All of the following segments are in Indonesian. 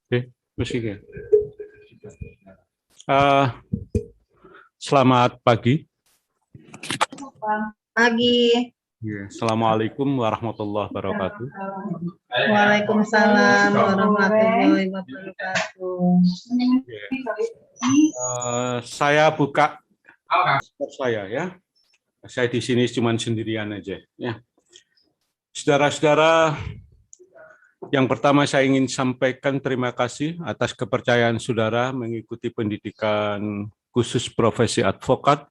Oke, musik ya. Selamat pagi. Pagi. Assalamualaikum warahmatullahi wabarakatuh. Waalaikumsalam warahmatullahi wabarakatuh. Saya buka saya ya. Saya di sini cuma sendirian aja ya. Saudara-saudara, yang pertama saya ingin sampaikan terima kasih atas kepercayaan saudara mengikuti pendidikan khusus profesi advokat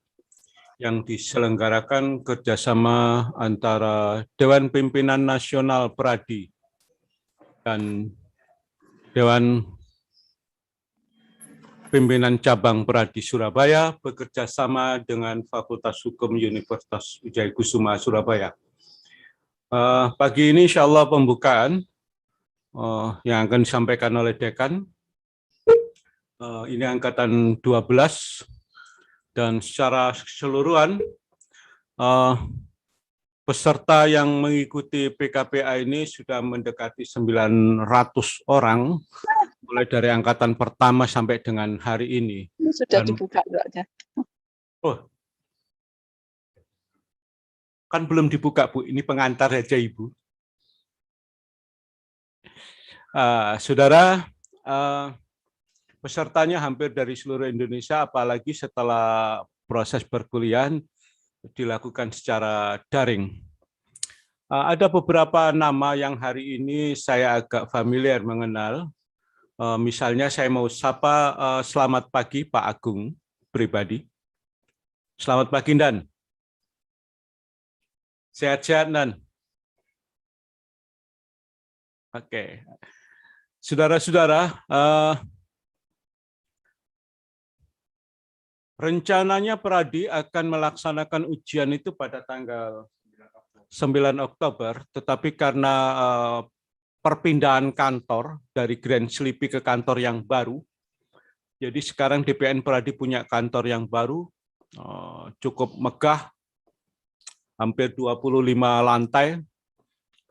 yang diselenggarakan kerjasama antara Dewan Pimpinan Nasional Pradi dan Dewan Pimpinan Cabang Pradi Surabaya bekerja sama dengan Fakultas Hukum Universitas Wijaya Surabaya. Pagi ini insya Allah pembukaan yang akan disampaikan oleh Dekan. Ini angkatan 12 dan secara keseluruhan peserta yang mengikuti PKPA ini sudah mendekati 900 orang, mulai dari angkatan pertama sampai dengan hari ini. Sudah dibuka doanya. Oh, kan belum dibuka Bu, ini pengantar saja Ibu. Saudara, pesertanya hampir dari seluruh Indonesia, apalagi setelah proses perkuliahan dilakukan secara daring. Ada beberapa nama yang hari ini saya agak familiar mengenal. Misalnya saya mau sapa selamat pagi Pak Agung pribadi. Selamat pagi Dan. Sehat-sehat Dan. Oke. Saudara-saudara, rencananya Pradi akan melaksanakan ujian itu pada tanggal 9 Oktober, tetapi karena perpindahan kantor dari Grand Sleepy ke kantor yang baru, jadi sekarang DPN Pradi punya kantor yang baru, cukup megah, hampir 25 lantai,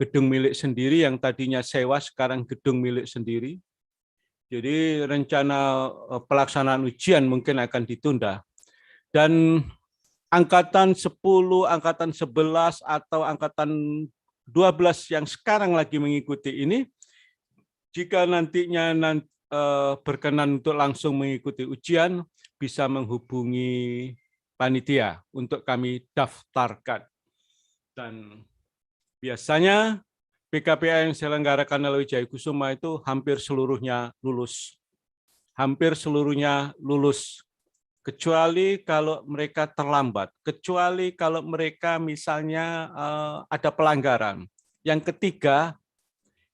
gedung milik sendiri yang tadinya sewa, sekarang gedung milik sendiri. Jadi rencana pelaksanaan ujian mungkin akan ditunda. Dan angkatan 10, angkatan 11, atau angkatan 12 yang sekarang lagi mengikuti ini, jika nantinya berkenan untuk langsung mengikuti ujian, bisa menghubungi panitia untuk kami daftarkan. Dan biasanya PKPA yang diselenggarakan oleh Wijaya Kusuma itu hampir seluruhnya lulus. Hampir seluruhnya lulus. Kecuali kalau mereka terlambat, kecuali kalau mereka misalnya ada pelanggaran. Yang ketiga,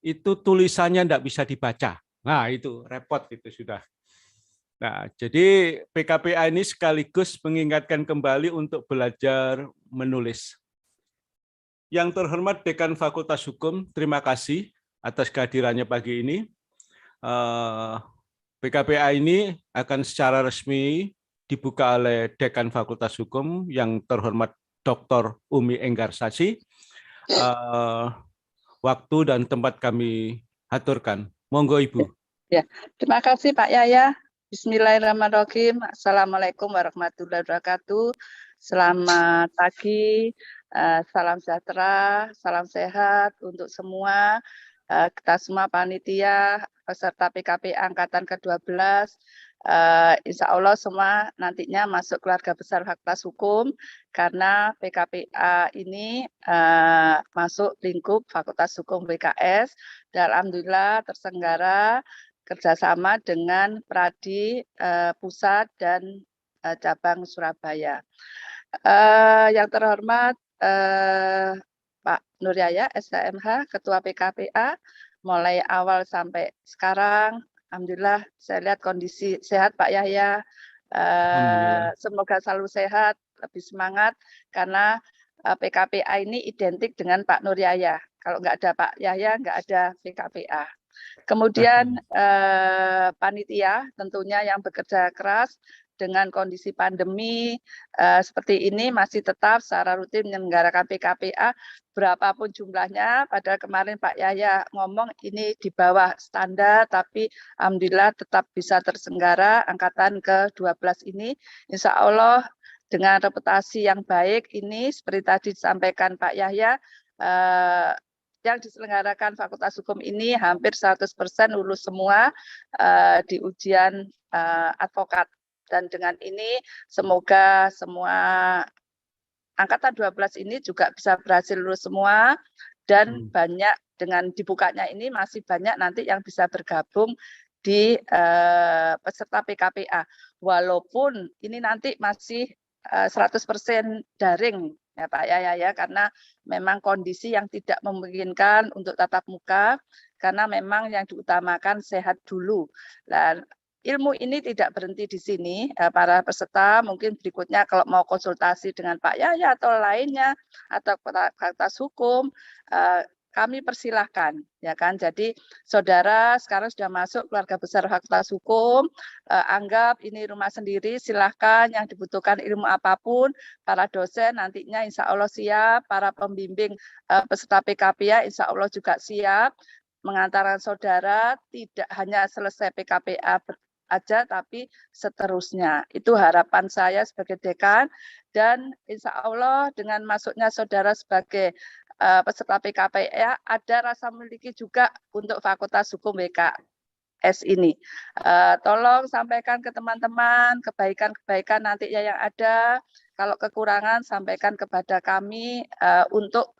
itu tulisannya tidak bisa dibaca. Nah, itu repot itu sudah. Nah, jadi PKPA ini sekaligus mengingatkan kembali untuk belajar menulis. Yang terhormat Dekan Fakultas Hukum, terima kasih atas kehadirannya pagi ini. PKPA ini akan secara resmi dibuka oleh Dekan Fakultas Hukum yang terhormat Dr. Umi Enggarsasi. Waktu dan tempat kami aturkan. Monggo Ibu. Ya, terima kasih Pak Yaya. Bismillahirrahmanirrahim. Assalamualaikum warahmatullahi wabarakatuh. Selamat pagi, salam sejahtera, salam sehat untuk semua. Kita semua panitia, peserta PKP Angkatan ke-12. Insya Allah semua nantinya masuk keluarga besar Fakultas Hukum karena PKPA ini masuk lingkup Fakultas Hukum PKS dan alhamdulillah terselenggara kerjasama dengan Pradi Pusat dan cabang Surabaya. Yang terhormat Pak Nur Yaya, SHMH, Ketua PKPA, mulai awal sampai sekarang, alhamdulillah saya lihat kondisi sehat Pak Yahya. Semoga selalu sehat, lebih semangat, karena PKPA ini identik dengan Pak Nur Yaya. Kalau nggak ada Pak Yahya, nggak ada PKPA. Kemudian panitia tentunya yang bekerja keras dengan kondisi pandemi seperti ini masih tetap secara rutin menyelenggarakan PKPA berapapun jumlahnya. Padahal kemarin Pak Yahya ngomong ini di bawah standar, tapi alhamdulillah tetap bisa terselenggara angkatan ke-12 ini. Insya Allah dengan reputasi yang baik ini seperti tadi disampaikan Pak Yahya, yang diselenggarakan Fakultas Hukum ini hampir 100% lulus semua di ujian advokat. Dan dengan ini semoga semua angkatan 12 ini juga bisa berhasil lulus semua, dan banyak dengan dibukanya ini masih banyak nanti yang bisa bergabung di peserta PKPA. Walaupun ini nanti masih 100% daring ya Pak Yaya ya, karena memang kondisi yang tidak memungkinkan untuk tatap muka, karena memang yang diutamakan sehat dulu. Dan ilmu ini tidak berhenti di sini, para peserta mungkin berikutnya kalau mau konsultasi dengan Pak Yaya atau lainnya atau Fakultas Hukum, kami persilahkan, ya kan. Jadi saudara sekarang sudah masuk keluarga besar Fakultas Hukum, anggap ini rumah sendiri, silahkan yang dibutuhkan ilmu apapun, para dosen nantinya insya Allah siap, para pembimbing peserta PKPA insya Allah juga siap mengantarkan saudara tidak hanya selesai PKPA aja, tapi seterusnya. Itu harapan saya sebagai dekan, dan insya Allah dengan masuknya saudara sebagai peserta PKPA ada rasa memiliki juga untuk Fakultas Hukum WKS ini. Tolong sampaikan ke teman-teman kebaikan-kebaikan nantinya yang ada. Kalau kekurangan sampaikan kepada kami untuk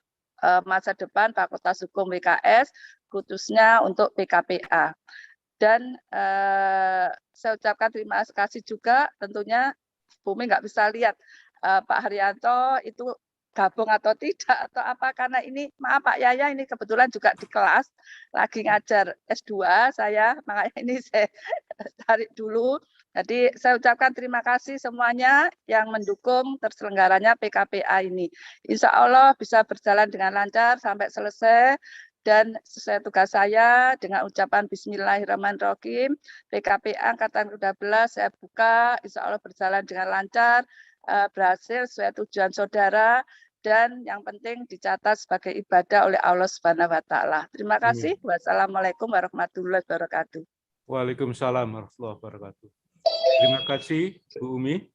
masa depan Fakultas Hukum WKS, khususnya untuk PKPA. Dan saya ucapkan terima kasih juga, tentunya Bumi nggak bisa lihat Pak Haryanto itu gabung atau tidak atau apa, karena ini maaf Pak Yaya, ini kebetulan juga di kelas lagi ngajar S2 saya, makanya ini saya tarik dulu. Jadi saya ucapkan terima kasih semuanya yang mendukung terselenggaranya PKPA ini. Insya Allah bisa berjalan dengan lancar sampai selesai, dan sesuai tugas saya dengan ucapan Bismillahirrahmanirrahim, PKPA Angkatan 12 saya buka, insya Allah berjalan dengan lancar, berhasil sesuai tujuan saudara, dan yang penting dicatat sebagai ibadah oleh Allah Subhanahu wa taala. Terima kasih. Wassalamualaikum warahmatullahi wabarakatuh. Waalaikumsalam warahmatullahi wabarakatuh. Terima kasih Bu Umi.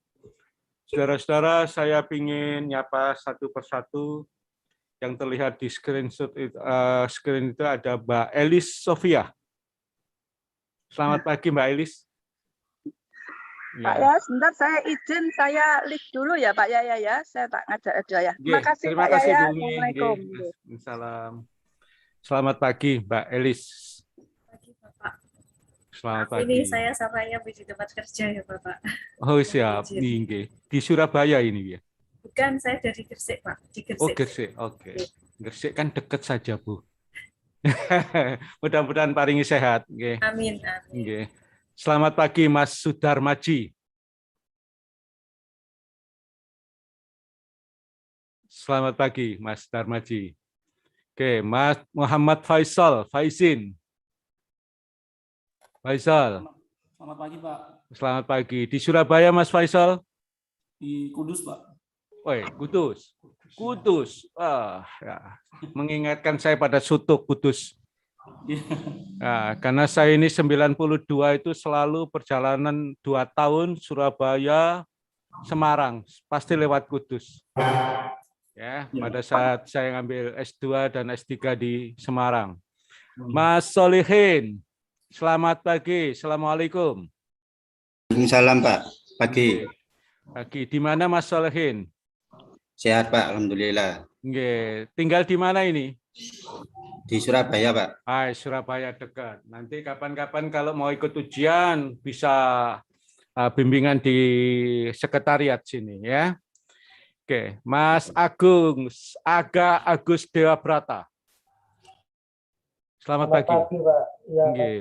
Saudara-saudara, saya ingin nyapa satu persatu. Yang terlihat di screenshot screen itu ada Mbak Elis Sofia. Selamat pagi Mbak Elis. Pak ya, sebentar saya izin, saya lift dulu ya Pak Yaya ya. Saya tak ngajak aja ya. Terima kasih terima Pak kasih Yaya. Bu Umi. Assalamualaikum. Salam. Selamat pagi Mbak Elis. Pagi Bapak. Selamat Maaf, pagi. ini saya sampai di tempat kerja ya Bapak. Oh siap, nggih. Di Surabaya ini ya. Bukan, saya dari Gresik Pak. Di Gresik. Oh Gresik, oke. Gresik kan dekat saja Bu. Mudah-mudahan paringi sehat. Nggih. Amin, amin. Nggih. Selamat pagi Mas Sudarmaji. Selamat pagi Mas Darmaji. Oke, Mas Muhammad Faizin. Faisal. Selamat pagi, Pak. Selamat pagi. Di Surabaya, Mas Faisal? Di Kudus, Pak. Woi, Kudus. Kudus. Ya. Mengingatkan saya pada soto Kudus. Nah, karena saya ini 92 itu selalu perjalanan 2 tahun Surabaya, Semarang. Pasti lewat Kudus. Ya, pada saat saya ngambil S2 dan S3 di Semarang. Mas Solihin. Selamat pagi. Assalamualaikum. Waalaikumsalam Pak. Pagi. Pagi. Di mana Mas Solehin? Sehat Pak, alhamdulillah. Nggih. Tinggal di mana ini? Di Surabaya Pak. Surabaya dekat. Nanti kapan-kapan kalau mau ikut ujian bisa bimbingan di sekretariat sini ya. Oke, Mas Agus Dewa Brata. Selamat pagi. Pagi, Pak. Ya, Nggih.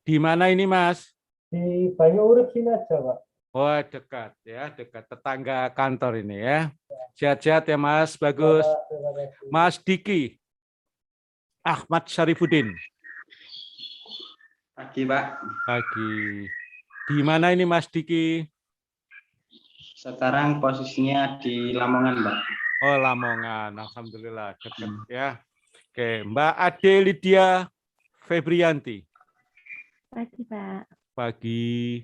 Di mana ini, Mas? di Banyu Urip sini aja, Pak. Oh, dekat ya, dekat tetangga kantor ini ya. Sehat-sehat ya, Mas. Bagus. Terima kasih. Mas Diki Ahmad Syarifuddin. Pagi, Pak. Pagi. Di mana ini, Mas Diki? Sekarang posisinya di Lamongan, Pak. Oh, Lamongan. Alhamdulillah, dekat ya. Oke, Mbak Ade Lydia Febrianti. Pagi, Pak. Pagi.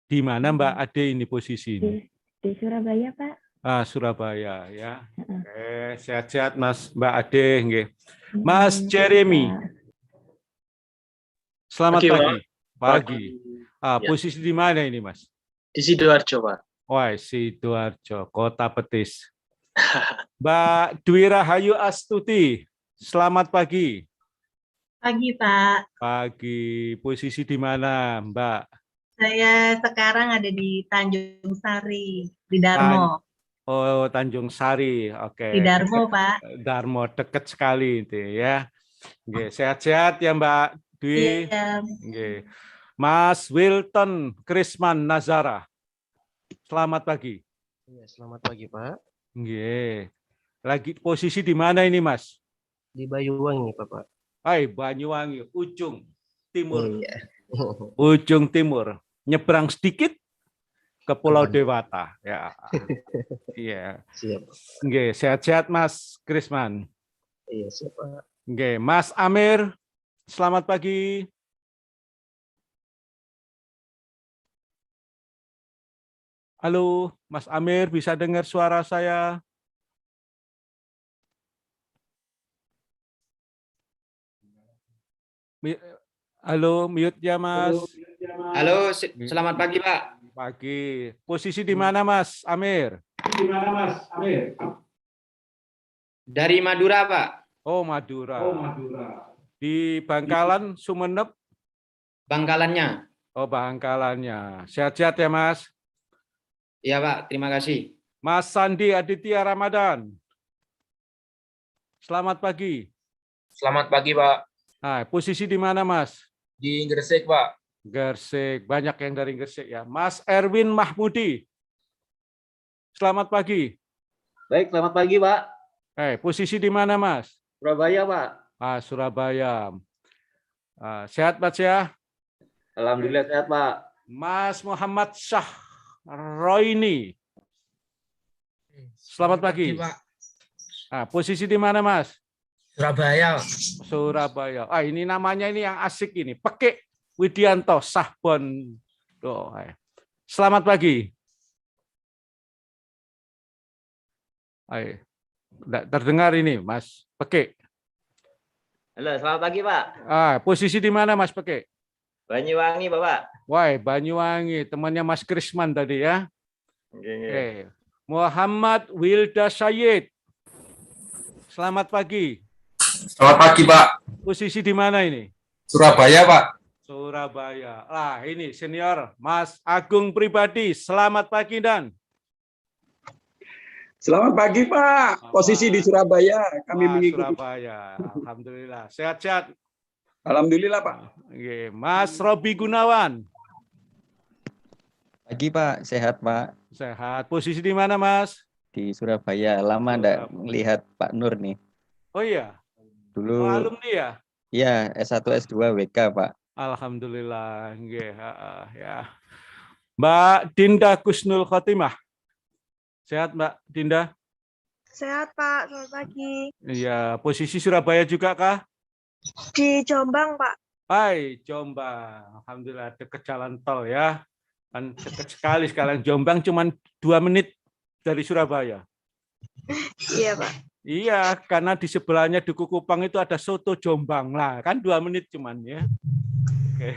Di mana Mbak Ade ini posisi ini? Di Surabaya, Pak. Surabaya ya. Oke, sehat-sehat Mas Mbak Ade nggih. Mas Jeremy. Selamat pagi. Pagi. Posisi di mana ini, Mas? Di Sidoarjo, Pak. Wah, Sidoarjo, Kota Petis. Mbak Dwi Rahayu Astuti. Selamat pagi. Pagi, Pak. Pagi. Posisi di mana, Mbak? Saya sekarang ada di Tanjung Sari, di Darmo. Oh, Tanjung Sari. Oke. Di Darmo, Pak. Darmo, dekat sekali itu ya. Oke, sehat-sehat ya, Mbak Dwi. Iya. Oke. Mas Wilton Krisman Nazara. Selamat pagi. Iya, selamat pagi, Pak. Oke. Lagi posisi di mana ini, Mas? Di Banyuwangi, Bapak. Banyuwangi, ujung timur. Iya. Ujung timur. Nyebrang sedikit ke Pulau Dewata. Ya. Iya. Siap. Oke, sehat-sehat Mas Krisman. Iya, siap, Pak. Oke, Mas Amir. Selamat pagi. Halo, Mas Amir, bisa dengar suara saya? Halo, mute ya, Mas. Halo, selamat pagi Pak. Pagi. Posisi di mana, Mas Amir? Di mana, Mas? Amir. Dari Madura, Pak. Oh, Madura. Di Bangkalan, Sumeneb. Bangkalannya. Oh, Bangkalannya. Sehat-sehat ya, Mas. Iya, Pak. Terima kasih. Mas Sandi Aditya Ramadan. Selamat pagi. Selamat pagi, Pak. Nah, posisi di mana, Mas? Di Gresik, Pak. Gresik. Banyak yang dari Gresik ya. Mas Erwin Mahmudi. Selamat pagi. Baik, selamat pagi, Pak. Posisi di mana, Mas? Surabaya, Pak. Surabaya. Sehat, Mas ya? Alhamdulillah sehat, Pak. Mas Muhammad Syah Roini. Selamat pagi. Pak. Posisi di mana, Mas? Surabaya. Surabaya. Ini namanya ini yang asik ini. Pekik Widianto Sahbon. Selamat pagi. Tidak terdengar ini, Mas Pekik. Halo, selamat pagi, Pak. Posisi di mana, Mas Pekik? Banyuwangi, Bapak. Wah, Banyuwangi, temannya Mas Krisman tadi ya. Oke. Muhammad Wilda Sayyid. Selamat pagi. Selamat pagi, Pak. Posisi di mana ini? Surabaya, Pak. Surabaya. Ini senior Mas Agung Pribadi. Selamat pagi, Dan. Selamat pagi, Pak. Posisi di Surabaya. Kami mengikuti. Surabaya. Alhamdulillah. Sehat-sehat. Alhamdulillah, Pak. Oke. Mas Robi Gunawan. Pagi, Pak. Sehat, Pak. Sehat. Posisi di mana, Mas? Di Surabaya. Lama enggak melihat Pak Nur nih. Oh iya. Dulu. Alumni ya? Iya, S1 S2 WK, Pak. Alhamdulillah. Ya. Mbak Dinda Kusnul Khotimah. Sehat, Mbak Dinda? Sehat, Pak. Selamat pagi. Iya, posisi Surabaya juga kah? Di Jombang, Pak. Hai, Jombang. Alhamdulillah dekat jalan tol ya. Kan dekat sekali sekarang. Jombang cuma 2 menit dari Surabaya. Iya, Pak. Iya, karena di sebelahnya Duku Kupang itu ada soto Jombang lah, kan 2 menit cuman ya. Oke.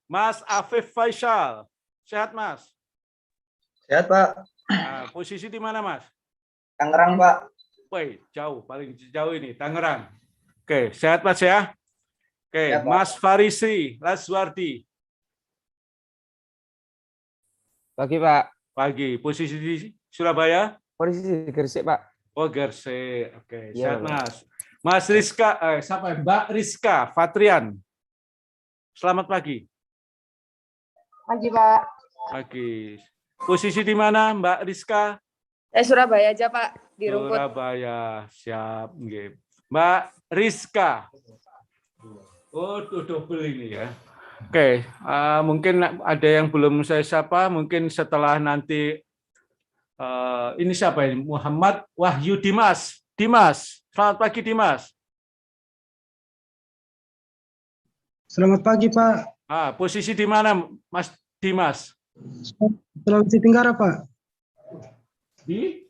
Mas Afif Faisal, sehat Mas? Sehat, Pak. Posisi di mana Mas? Tangerang, Pak. Woi, jauh, paling jauh ini Tangerang. Oke, sehat Mas ya? Oke, Sehat, Pak. Mas Farisi Laswardi. Pagi, Pak. Pagi. Posisi di Surabaya? Posisi di Gresik, Pak. Oh, Gresik. Oke, Iya, sehat Pak. Mas. Mas Rizka, siapa ya? Mbak Rizka Fatrian. Selamat pagi. Pagi, Pak. Pagi. Posisi di mana, Mbak Rizka? Surabaya aja, Pak. Di Rumput. Surabaya. Siap. Nggih. Mbak Rizka. Oh, tuh double ini ya. Oke, mungkin ada yang belum saya sapa, mungkin setelah nanti ini siapa ini? Muhammad Wahyu Dimas. Dimas, selamat pagi Dimas. Selamat pagi, Pak. Posisi di mana, Mas Dimas? Sulawesi Tenggara, Pak. Di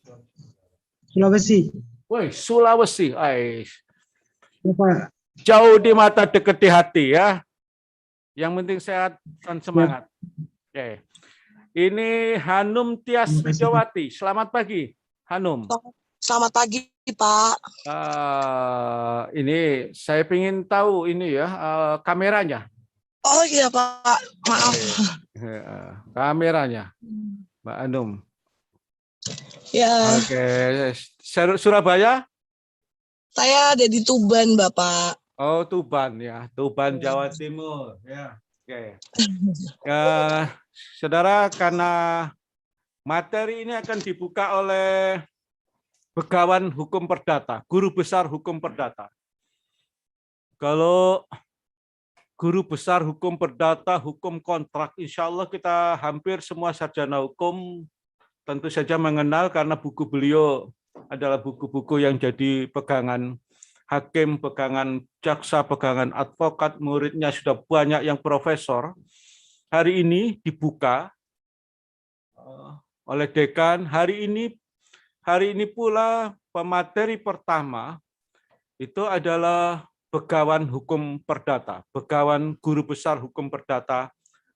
Sulawesi. Woi, Sulawesi. Ya, Pak. Jauh di mata, dekat di hati ya. Yang penting sehat dan semangat. Oke. Ini Hanum Tias Widiawati. Selamat pagi, Hanum. Selamat pagi, Pak. Ini saya ingin tahu ini ya kameranya. Oh iya, Pak. Maaf. Kameranya, Mbak Hanum. Ya. Oke. Surabaya? Saya ada di Tuban, Bapak. Oh, Tuban ya, Tuban Jawa Timur ya. Oke. Saudara, karena materi ini akan dibuka oleh Begawan Hukum Perdata, Guru Besar Hukum Perdata. Kalau Guru Besar Hukum Perdata, Hukum Kontrak, insya Allah kita hampir semua sarjana hukum tentu saja mengenal karena buku beliau adalah buku-buku yang jadi pegangan hakim, pegangan jaksa, pegangan advokat, muridnya sudah banyak yang profesor. Hari ini dibuka oleh dekan. Hari ini pula pemateri pertama itu adalah Begawan Hukum Perdata, Begawan Guru Besar Hukum Perdata,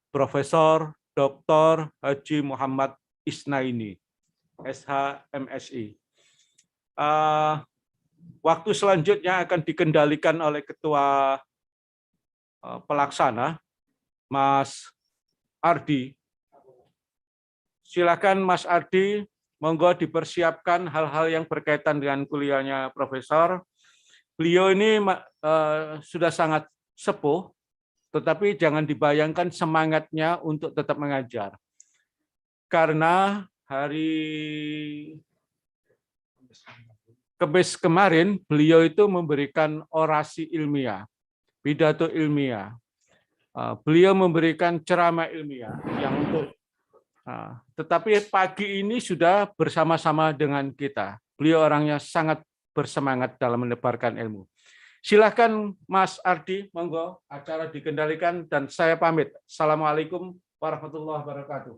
Profesor Dr. Haji Muhammad Isnaini, SH MSI. Waktu selanjutnya akan dikendalikan oleh Ketua Pelaksana, Mas Ardi. Silakan Mas Ardi, monggo dipersiapkan hal-hal yang berkaitan dengan kuliahnya Profesor. Beliau ini sudah sangat sepuh, tetapi jangan dibayangkan semangatnya untuk tetap mengajar. Karena hari Kamis kemarin, beliau itu memberikan orasi ilmiah, pidato ilmiah. Beliau memberikan ceramah ilmiah yang untuk tetapi pagi ini sudah bersama-sama dengan kita. Beliau orangnya sangat bersemangat dalam menebarkan ilmu. Silakan Mas Ardi, monggo, acara dikendalikan dan saya pamit. Assalamualaikum warahmatullahi wabarakatuh.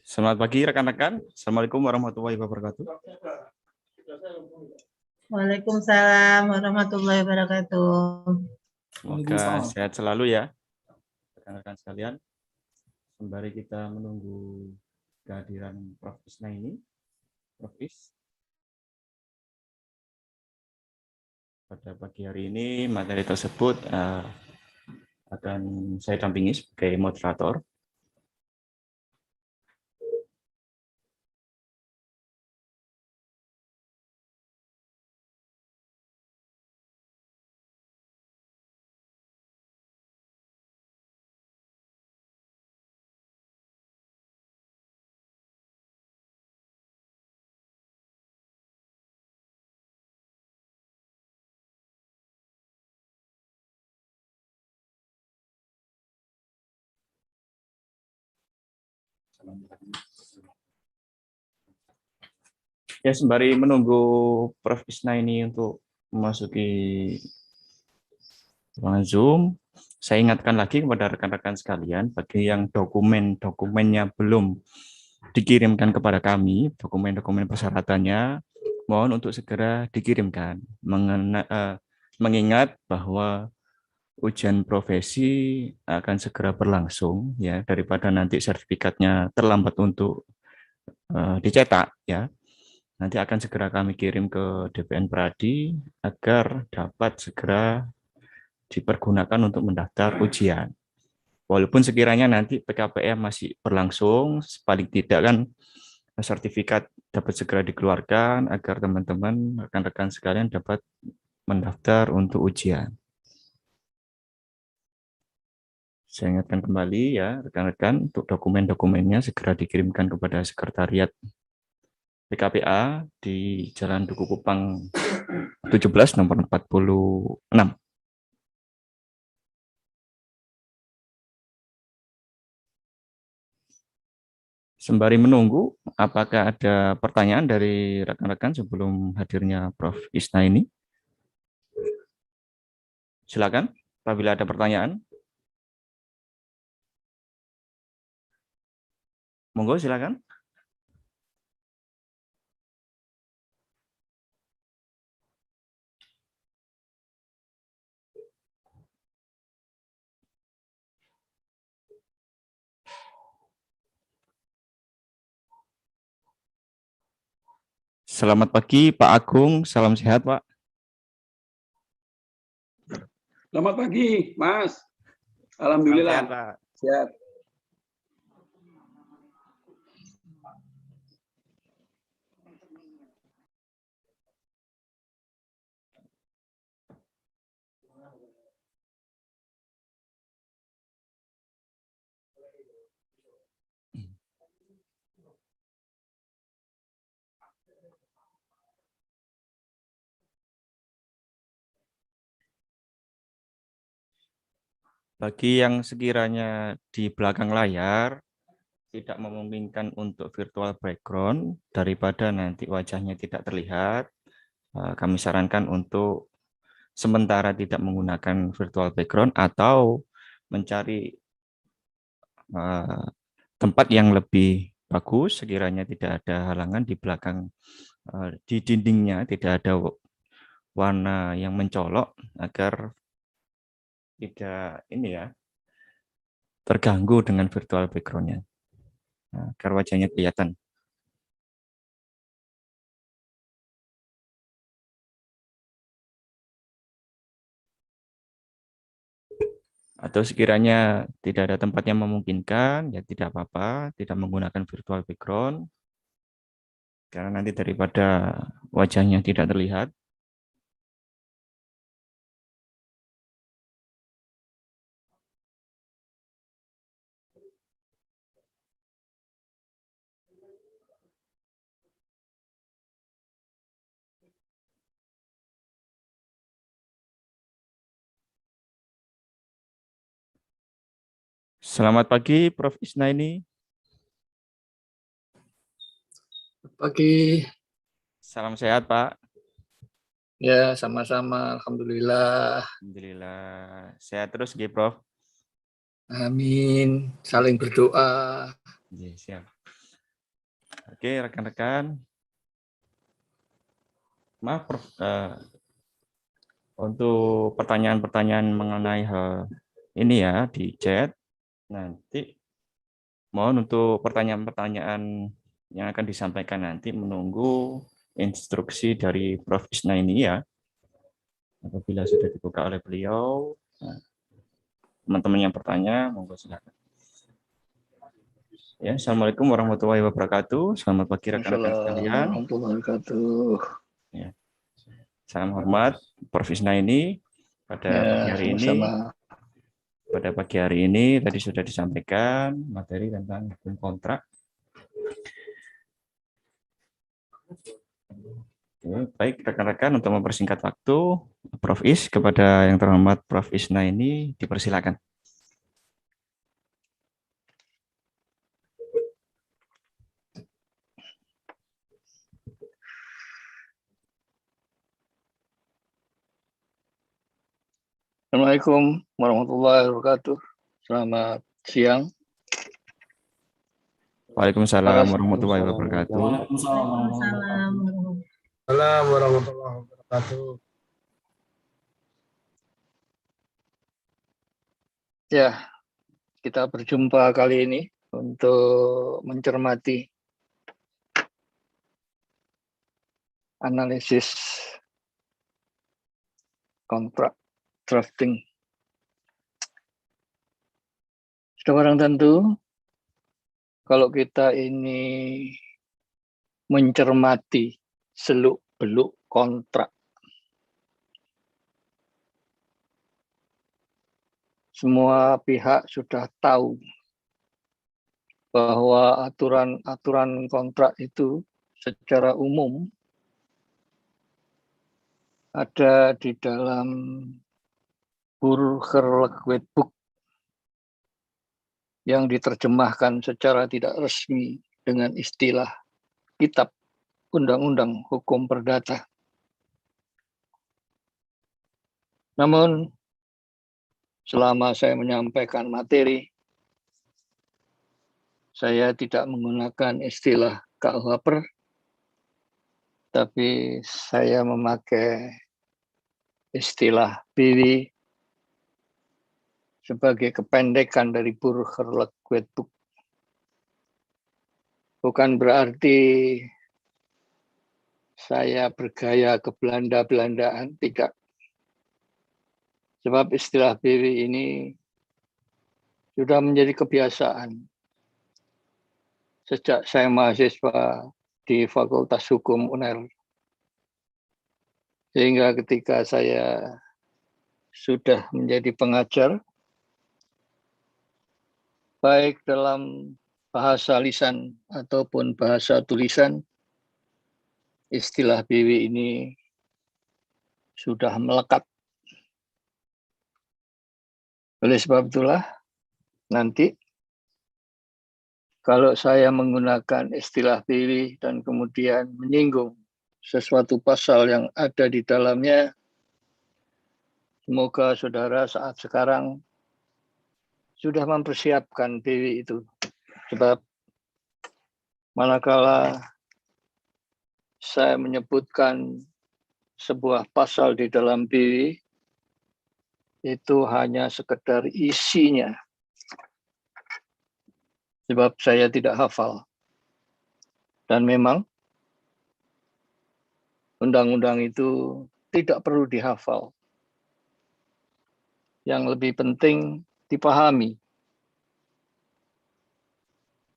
Selamat pagi rekan-rekan. Assalamualaikum warahmatullahi wabarakatuh. Waalaikumsalam warahmatullahi wabarakatuh. Semoga sehat selalu ya rekan-rekan sekalian. Sembari kita menunggu kehadiran Prof. Isna ini, Prof. Is. Pada pagi hari ini materi tersebut akan saya dampingi sebagai moderator. Ya, sembari menunggu Prof. Isna ini untuk memasuki ruangan Zoom, saya ingatkan lagi kepada rekan-rekan sekalian, bagi yang dokumennya belum dikirimkan kepada kami, dokumen-dokumen persyaratannya, mohon untuk segera dikirimkan. Mengingat bahwa ujian profesi akan segera berlangsung, ya, daripada nanti sertifikatnya terlambat untuk dicetak, ya. Nanti akan segera kami kirim ke DPN Pradi agar dapat segera dipergunakan untuk mendaftar ujian. Walaupun sekiranya nanti PKPM masih berlangsung, paling tidak kan sertifikat dapat segera dikeluarkan agar teman-teman, rekan-rekan sekalian dapat mendaftar untuk ujian. Saya ingatkan kembali ya rekan-rekan, untuk dokumen-dokumennya segera dikirimkan kepada Sekretariat PKPA di Jalan Duku Kupang 17 nomor 46. Sembari menunggu, apakah ada pertanyaan dari rekan-rekan sebelum hadirnya Prof. Isna ini? Silakan, apabila ada pertanyaan. Monggo, silakan. Selamat pagi Pak Agung, salam sehat Pak. Selamat pagi Mas. Alhamdulillah. Sehat, Pak. Sehat. Bagi yang sekiranya di belakang layar tidak memungkinkan untuk virtual background, daripada nanti wajahnya tidak terlihat, kami sarankan untuk sementara tidak menggunakan virtual background atau mencari tempat yang lebih bagus sekiranya tidak ada halangan di belakang, di dindingnya tidak ada warna yang mencolok agar tidak ini ya terganggu dengan virtual background-nya. Nah, agar wajahnya kelihatan. Atau sekiranya tidak ada tempat yang memungkinkan, ya tidak apa-apa, tidak menggunakan virtual background, karena nanti daripada wajahnya tidak terlihat. Selamat pagi, Prof. Isnaini. Pagi. Salam sehat, Pak. Ya, sama-sama. Alhamdulillah. Alhamdulillah. Sehat terus, G, Prof. Amin. Saling berdoa. Ya, siap. Oke, rekan-rekan. Maaf, Prof. Untuk pertanyaan-pertanyaan mengenai hal ini ya di chat, nanti mohon untuk pertanyaan-pertanyaan yang akan disampaikan nanti menunggu instruksi dari Prof. Isnaini ya. Apabila sudah dibuka oleh beliau, teman-teman yang bertanya, monggo silakan. Ya, Assalamualaikum warahmatullahi wabarakatuh. Selamat pagi rekan-rekan sekalian. Warahmatullahi wabarakatuh. Ya. Salam hormat, Prof. Isnaini pada pagi hari ini. Pada pagi hari ini tadi sudah disampaikan materi tentang hukum kontrak. Oke, baik rekan-rekan, untuk mempersingkat waktu, Prof. Is kepada yang terhormat Prof. Isnaini dipersilakan. Assalamualaikum warahmatullahi wabarakatuh. Selamat siang. Waalaikumsalam warahmatullahi wabarakatuh. Waalaikumsalam. Assalamualaikum warahmatullahi wabarakatuh. Ya, kita berjumpa kali ini untuk mencermati analisis kontrak drafting. Sudah barang tentu, kalau kita ini mencermati seluk-beluk kontrak, semua pihak sudah tahu bahwa aturan-aturan kontrak itu secara umum ada di dalam Burgerlijk-Wetboek yang diterjemahkan secara tidak resmi dengan istilah Kitab Undang-Undang Hukum Perdata. Namun, selama saya menyampaikan materi, saya tidak menggunakan istilah KUHP, tapi saya memakai istilah BW sebagai kependekan dari Burgerlijk-Wetboek. Bukan berarti saya bergaya ke Belanda-Belandaan, tidak. Sebab istilah BW ini sudah menjadi kebiasaan sejak saya mahasiswa di Fakultas Hukum UNER. Sehingga ketika saya sudah menjadi pengajar, baik dalam bahasa lisan ataupun bahasa tulisan, istilah BW ini sudah melekat. Oleh sebab itulah, nanti kalau saya menggunakan istilah BW dan kemudian menyinggung sesuatu pasal yang ada di dalamnya, semoga saudara saat sekarang sudah mempersiapkan BW itu. Sebab manakala saya menyebutkan sebuah pasal di dalam BW itu hanya sekedar isinya. Sebab saya tidak hafal. Dan memang undang-undang itu tidak perlu dihafal. Yang lebih penting dipahami.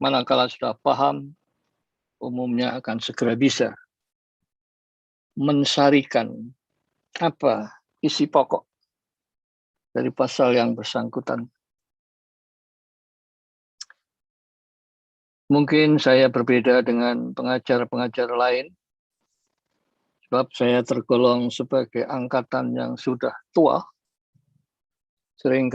Manakala sudah paham, umumnya akan segera bisa mensarikan apa isi pokok dari pasal yang bersangkutan. Mungkin saya berbeda dengan pengajar-pengajar lain, sebab saya tergolong sebagai angkatan yang sudah tua, sering